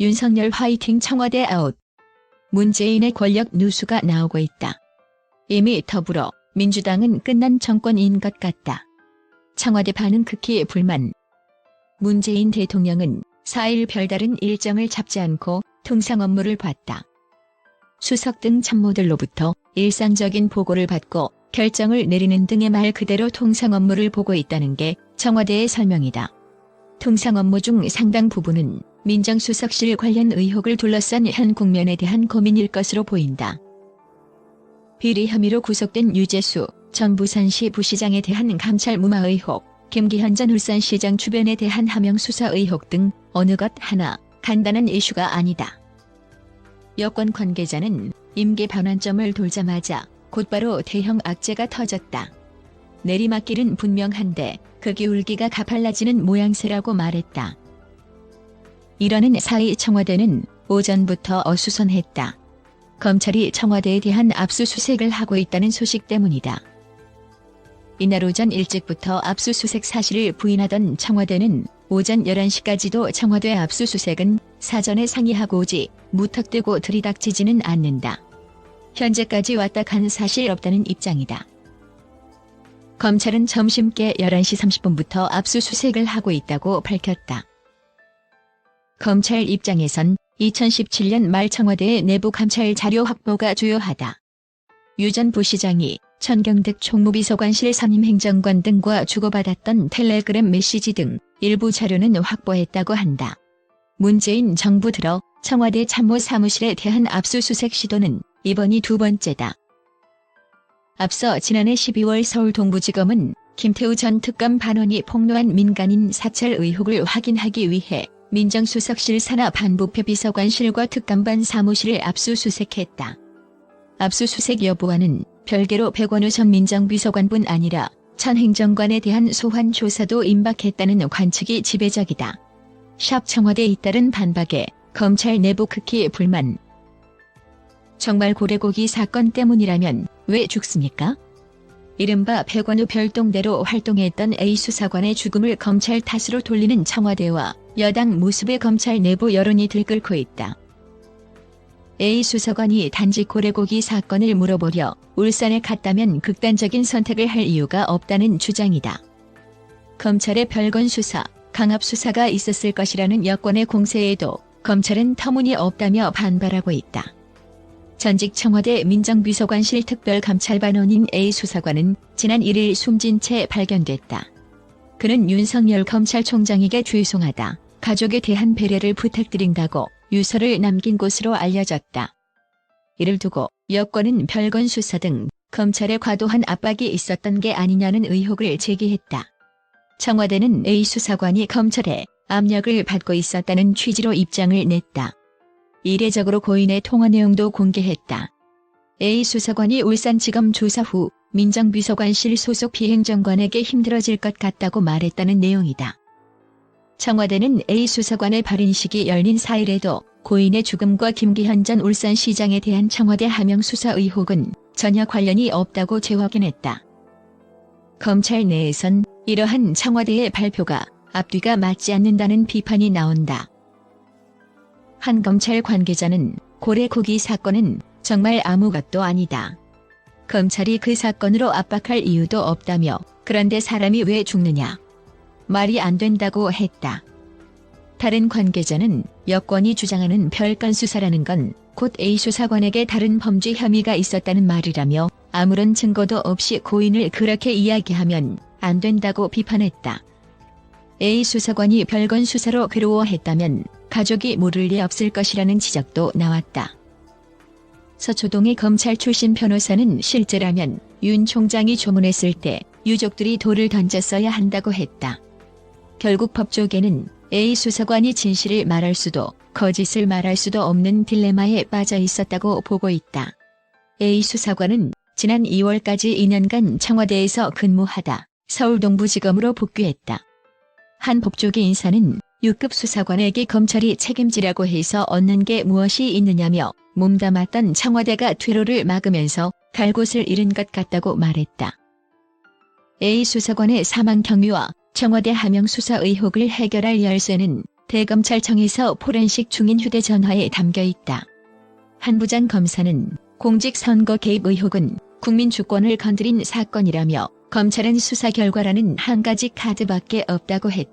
윤석열 화이팅 청와대 아웃. 문재인의 권력 누수가 나오고 있다. 이미 더불어 민주당은 끝난 정권인 것 같다. 청와대 반응 극히 불만. 문재인 대통령은 4일 별다른 일정을 잡지 않고 통상 업무를 봤다. 수석 등 참모들로부터 일상적인 보고를 받고 결정을 내리는 등의 말 그대로 통상 업무를 보고 있다는 게 청와대의 설명이다. 통상 업무 중 상당 부분은 민정수석실 관련 의혹을 둘러싼 현 국면에 대한 고민일 것으로 보인다. 비리 혐의로 구속된 유재수 전 부산시 부시장에 대한 감찰 무마 의혹, 김기현 전 울산시장 주변에 대한 하명 수사 의혹 등 어느 것 하나 간단한 이슈가 아니다. 여권 관계자는 임기 변환점을 돌자마자 곧바로 대형 악재가 터졌다. 내리막길은 분명한데 그 기울기가 가팔라지는 모양새라고 말했다. 이러는 사이 청와대는 오전부터 어수선했다. 검찰이 청와대에 대한 압수수색을 하고 있다는 소식 때문이다. 이날 오전 일찍부터 압수수색 사실을 부인하던 청와대는 오전 11시까지도 청와대 압수수색은 사전에 상의하고 오지 무턱대고 들이닥치지는 않는다. 현재까지 왔다 간 사실 없다는 입장이다. 검찰은 점심께 11시 30분부터 압수수색을 하고 있다고 밝혔다. 검찰 입장에선 2017년 말 청와대의 내부 감찰 자료 확보가 주요하다. 유 전 부시장이 천경득 총무비서관실 선임 행정관 등과 주고받았던 텔레그램 메시지 등 일부 자료는 확보했다고 한다. 문재인 정부 들어 청와대 참모사무실에 대한 압수수색 시도는 이번이 두 번째다. 앞서 지난해 12월 서울 동부지검은 김태우 전 특검 반원이 폭로한 민간인 사찰 의혹을 확인하기 위해 민정수석실 산하 반부패 비서관실과 특감반 사무실을 압수수색했다. 압수수색 여부와는 별개로 백원우 전 민정비서관뿐 아니라 천 행정관에 대한 소환 조사도 임박했다는 관측이 지배적이다. 샵 청와대에 잇따른 반박에 검찰 내부 극히 불만. 정말 고래고기 사건 때문이라면 왜 죽습니까? 이른바 백원우 별동대로 활동했던 A 수사관의 죽음을 검찰 탓으로 돌리는 청와대와 여당 모습에 검찰 내부 여론이 들끓고 있다. A 수사관이 단지 고래고기 사건을 물어보려 울산에 갔다면 극단적인 선택을 할 이유가 없다는 주장이다. 검찰의 별건 수사, 강압 수사가 있었을 것이라는 여권의 공세에도 검찰은 터무니없다며 반발하고 있다. 전직 청와대 민정비서관실 특별감찰반원인 A 수사관은 지난 1일 숨진 채 발견됐다. 그는 윤석열 검찰총장에게 죄송하다, 가족에 대한 배려를 부탁드린다고 유서를 남긴 것으로 알려졌다. 이를 두고 여권은 별건 수사 등 검찰의 과도한 압박이 있었던 게 아니냐는 의혹을 제기했다. 청와대는 A 수사관이 검찰에 압력을 받고 있었다는 취지로 입장을 냈다. 이례적으로 고인의 통화 내용도 공개했다. A 수사관이 울산지검 조사 후 민정비서관실 소속 비행정관에게 힘들어질 것 같다고 말했다는 내용이다. 청와대는 A 수사관의 발인식이 열린 4일에도 고인의 죽음과 김기현 전 울산시장에 대한 청와대 하명 수사 의혹은 전혀 관련이 없다고 재확인했다. 검찰 내에선 이러한 청와대의 발표가 앞뒤가 맞지 않는다는 비판이 나온다. 한 검찰 관계자는 고래고기 사건은 정말 아무것도 아니다. 검찰이 그 사건으로 압박할 이유도 없다며 그런데 사람이 왜 죽느냐. 말이 안 된다고 했다. 다른 관계자는 여권이 주장하는 별건 수사라는 건 곧 A 수사관에게 다른 범죄 혐의가 있었다는 말이라며 아무런 증거도 없이 고인을 그렇게 이야기하면 안 된다고 비판했다. A 수사관이 별건 수사로 괴로워했다면 가족이 모를 리 없을 것이라는 지적도 나왔다. 서초동의 검찰 출신 변호사는 실제라면 윤 총장이 조문했을 때 유족들이 돌을 던졌어야 한다고 했다. 결국 법조계는 A 수사관이 진실을 말할 수도 거짓을 말할 수도 없는 딜레마에 빠져 있었다고 보고 있다. A 수사관은 지난 2월까지 2년간 청와대에서 근무하다 서울 동부지검으로 복귀했다. 한 법조계 인사는 유급 수사관에게 검찰이 책임지라고 해서 얻는 게 무엇이 있느냐며 몸담았던 청와대가 퇴로를 막으면서 갈 곳을 잃은 것 같다고 말했다. A 수사관의 사망 경위와 청와대 하명 수사 의혹을 해결할 열쇠는 대검찰청에서 포렌식 중인 휴대전화에 담겨 있다. 한 부장 검사는 공직선거 개입 의혹은 국민 주권을 건드린 사건이라며 검찰은 수사 결과라는 한 가지 카드밖에 없다고 했다.